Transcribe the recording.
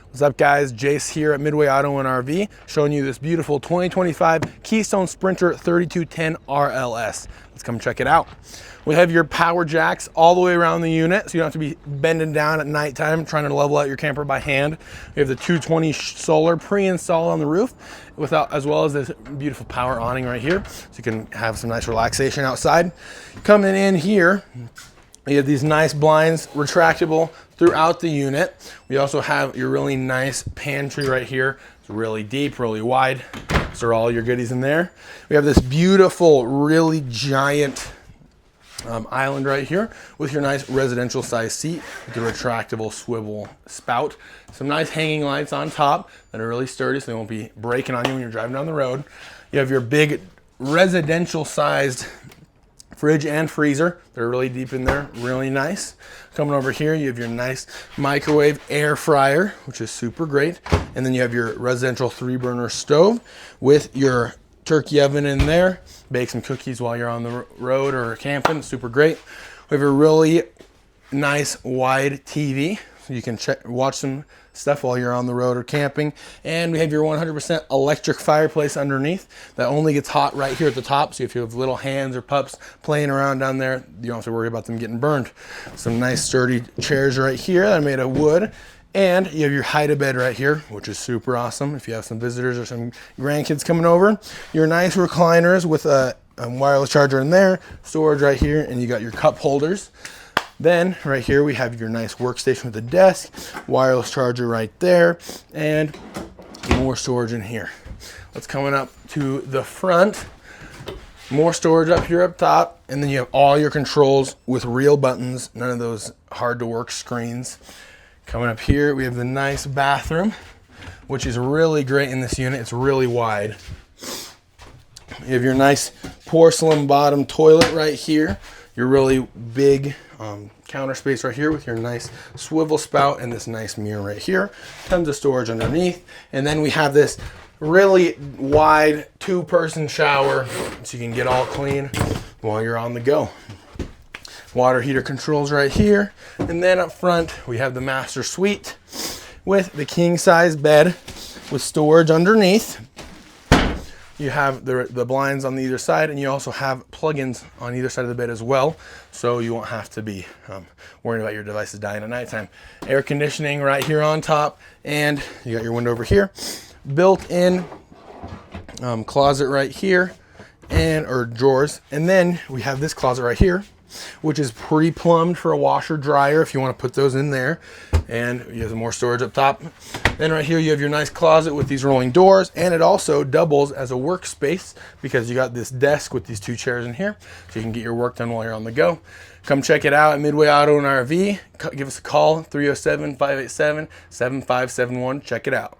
What's up, guys? Jace here at Midway Auto and RV, showing you this beautiful 2025 Keystone Sprinter 3210 RLS. Let's come check it out. We have your power jacks all the way around the unit, so you don't have to be bending down at nighttime trying to level out your camper by hand. We have the 220 solar pre-installed on the roof, as well as this beautiful power awning right here, so you can have some nice relaxation outside. Coming in here, you have these nice blinds, retractable throughout the unit. We also have your really nice pantry right here. It's really deep, really wide. So all your goodies in there. We have this beautiful, really giant island right here with your nice residential size seat with the retractable swivel spout. Some nice hanging lights on top that are really sturdy, so they won't be breaking on you when you're driving down the road. You have your big residential sized fridge and freezer. They're really deep in there, really nice. Coming over here, you have your nice microwave air fryer, which is super great. And then you have your residential 3-burner stove with your turkey oven in there. Bake some cookies while you're on the road or camping, super great. We have a really nice wide TV, so you can watch some stuff while you're on the road or camping. And we have your 100% electric fireplace underneath that only gets hot right here at the top. So if you have little hands or pups playing around down there, you don't have to worry about them getting burned. Some nice sturdy chairs right here that are made of wood. And you have your hide-a-bed right here, which is super awesome if you have some visitors or some grandkids coming over. Your nice recliners with a wireless charger in there, storage right here, and you got your cup holders. Then right here we have your nice workstation with a desk, wireless charger right there, and more storage in here. Let's coming up to the front. More storage up here up top, and then you have all your controls with real buttons, none of those hard to work screens. Coming up here, we have the nice bathroom, which is really great in this unit. It's really wide. You have your nice porcelain bottom toilet right here. Your really big counter space right here with your nice swivel spout and this nice mirror right here. Tons of storage underneath. And then we have this really wide 2-person shower so you can get all clean while you're on the go. Water heater controls right here. And then up front, we have the master suite with the king size bed with storage underneath. You have the blinds on either side, and you also have plugins on either side of the bed as well, so you won't have to be worrying about your devices dying at nighttime. Air conditioning right here on top, and you got your window over here. Built-in closet right here, or drawers. And then we have this closet right here, which is pre-plumbed for a washer dryer if you want to put those in there. And you have more storage up top. Then right here you have your nice closet with these rolling doors, and it also doubles as a workspace because you got this desk with these 2 chairs in here, so you can get your work done while you're on the go. Come check it out at Midway Auto and RV. Give us a call, 307-587-7571. Check it out.